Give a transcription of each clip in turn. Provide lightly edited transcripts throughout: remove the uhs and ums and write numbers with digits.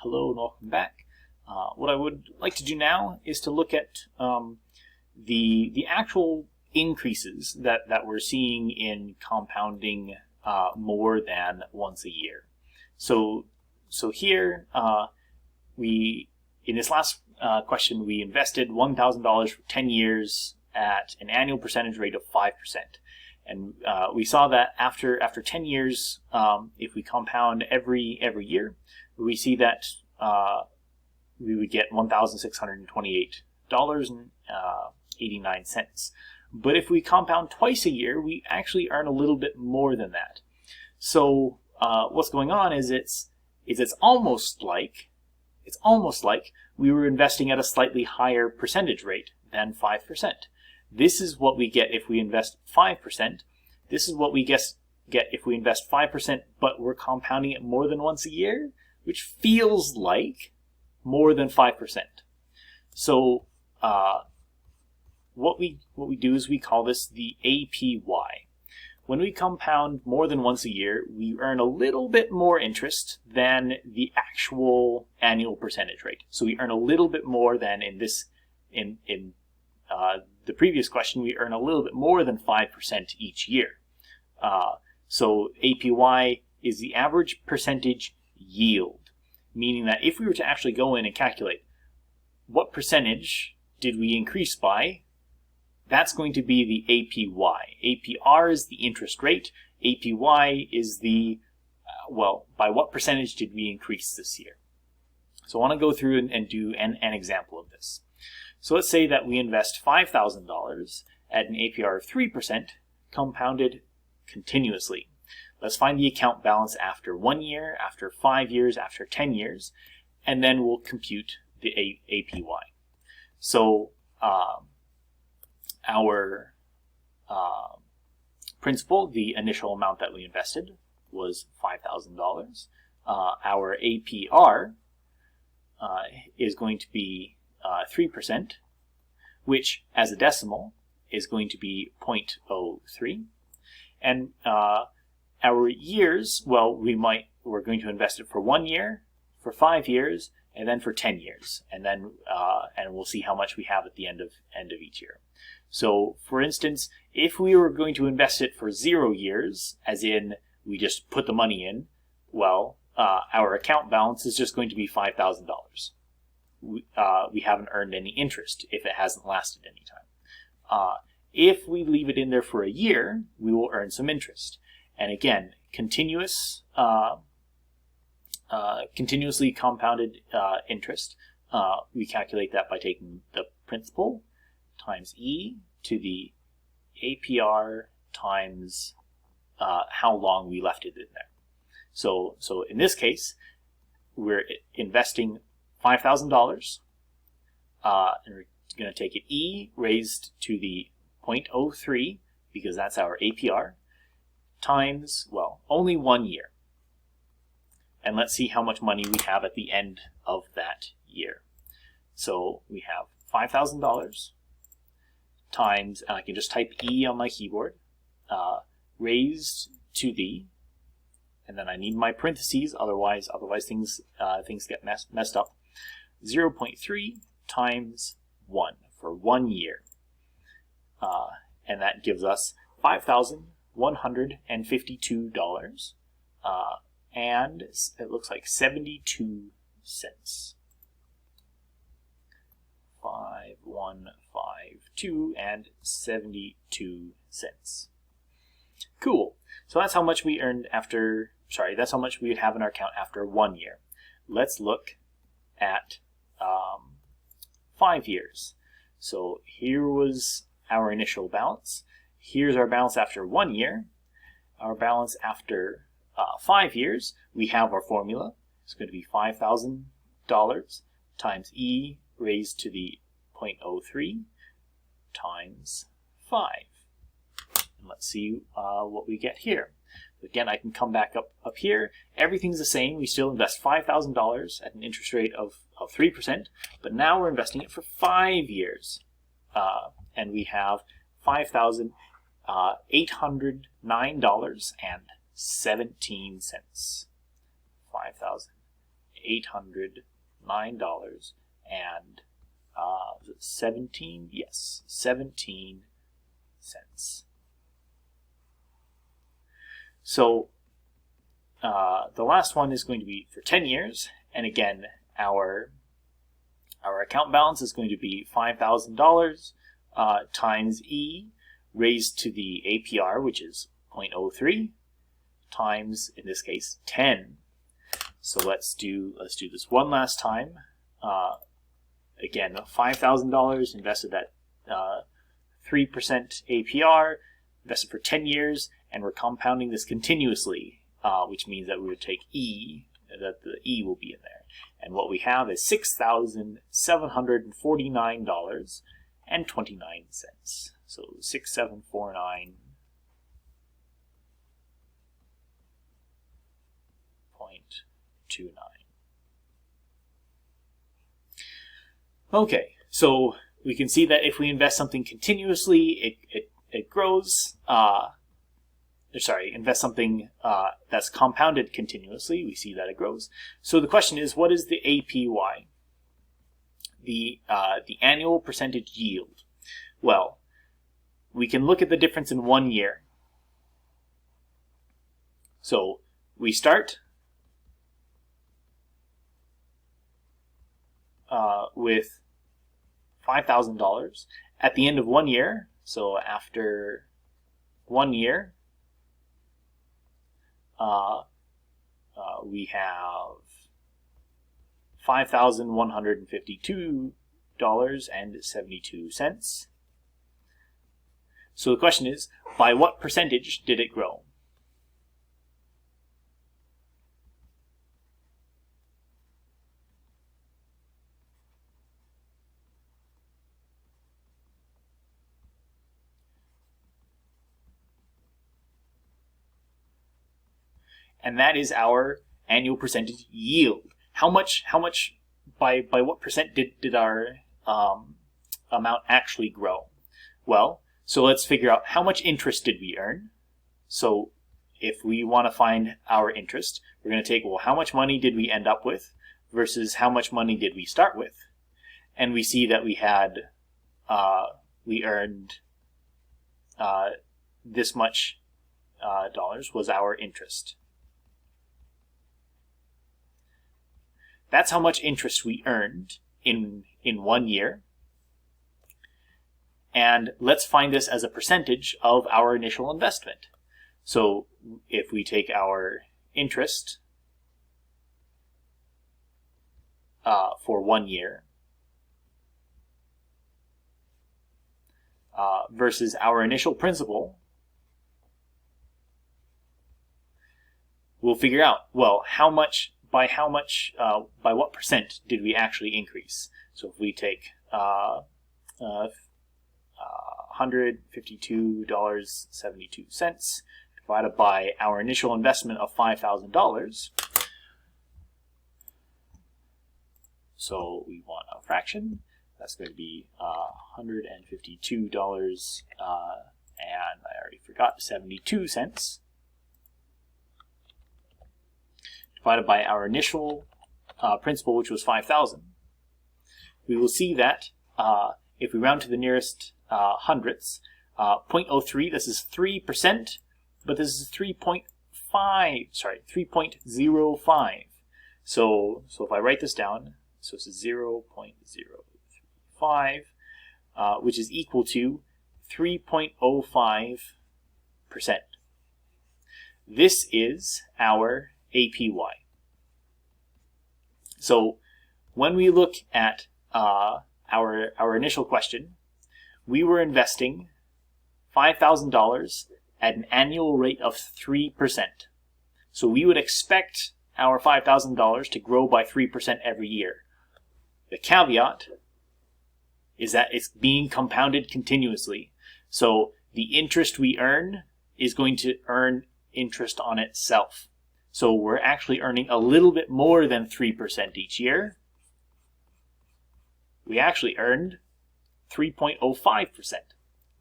Hello and welcome back. What I would like to do now is to look at the actual increases that we're seeing in compounding more than once a year. So here in this last question we invested $1,000 for 10 years at an annual percentage rate of 5%. And we saw that after 10 years, if we compound every year, we see that we would get $1,628.89. But if we compound twice a year, we actually earn a little bit more than that. So what's going on is it's almost like we were investing at a slightly higher percentage rate than 5%. This is what we get if we invest 5%. This is what we get if we invest 5%, but we're compounding it more than once a year, which feels like more than 5%. So what we do is we call this the APY. When we compound more than once a year, we earn a little bit more interest than the actual annual percentage rate. So we earn a little bit more than in the previous question, we earn a little bit more than 5% each year. So APY is the average percentage yield, meaning that if we were to actually go in and calculate what percentage did we increase by, that's going to be the APY. APR is the interest rate. APY is the, by what percentage did we increase this year? So I want to go through and do an example of this. So let's say that we invest $5,000 at an APR of 3% compounded continuously. Let's find the account balance after 1 year, after 5 years, after 10 years, and then we'll compute the APY. So our principal, the initial amount that we invested, was $5,000. Our APR is going to be 3%, which as a decimal is going to be 0.03. And our years, we're going to invest it for 1 year, for 5 years, and then for 10 years. And then and we'll see how much we have at the end of each year. So for instance, if we were going to invest it for 0 years, as in we just put the money in, our account balance is just going to be $5,000. We haven't earned any interest if it hasn't lasted any time. If we leave it in there for a year, we will earn some interest. And again, continuously compounded interest, we calculate that by taking the principal times E to the APR times how long we left it in there. So in this case, we're investing $5,000, and we're going to take it E raised to the 0.03, because that's our APR, times, only 1 year. And let's see how much money we have at the end of that year. So we have $5,000 times, and I can just type E on my keyboard, raised to the, and then I need my parentheses, otherwise things get messed up, 0.3 times 1 for 1 year. And that gives us $5,152, and it looks like 72 cents. 5152 and 72 cents. Cool. So that's how much we earned that's how much we would have in our account after 1 year. Let's look at 5 years. So here was our initial balance. Here's our balance after 1 year. Our balance after 5 years, we have our formula. It's going to be $5,000 times E raised to the 0.03 times 5. And let's see what we get here. Again, I can come back up here. Everything's the same. We still invest $5,000 at an interest rate of 3%, but now we're investing it for 5 years. And we have $5,809.17. $809 and 17, yes, 17 cents. So the last one is going to be for 10 years, and again, our account balance is going to be $5,000 times E raised to the APR, which is 0.03, times, in this case, 10. So let's do this one last time. Again, $5,000 invested at 3% APR, invested for 10 years, and we're compounding this continuously, which means that we would take E, that the E will be in there. And what we have is $6,749.29. So 6749.29. Okay, so we can see that if we invest something continuously, it grows. Invest something that's compounded continuously, we see that it grows. So the question is, what is the APY? The annual percentage yield. Well, we can look at the difference in 1 year. So we start with $5,000 at the end of 1 year. So after 1 year, we have $5,152.72. So the question is, by what percentage did it grow? And that is our annual percentage yield. How much by what percent did our amount actually grow? Well, so let's figure out how much interest did we earn. So if we want to find our interest, we're going to take, well, how much money did we end up with versus how much money did we start with? And we see that we earned this much dollars was our interest. That's how much interest we earned in 1 year. And let's find this as a percentage of our initial investment. So if we take our interest for 1 year versus our initial principal, we'll figure out, well, by what percent did we actually increase? So if we take $152.72 divided by our initial investment of $5,000, so we want a fraction. That's going to be $152, and I already forgot, 72 cents. Divided by our initial principal, which was 5,000. We will see that if we round to the nearest hundredths, 0.03, this is 3%, but this is 3.05. So if I write this down, so this is 0.035, which is equal to 3.05%. This is our APY. So when we look at our initial question, we were investing $5,000 at an annual rate of 3%. So we would expect our $5,000 to grow by 3% every year. The caveat is that it's being compounded continuously. So the interest we earn is going to earn interest on itself. So we're actually earning a little bit more than 3% each year. We actually earned 3.05%.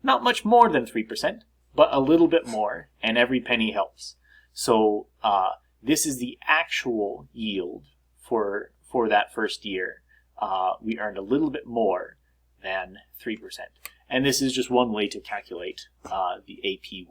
Not much more than 3%, but a little bit more, and every penny helps. So this is the actual yield for that first year, we earned a little bit more than 3%. And this is just one way to calculate the APY.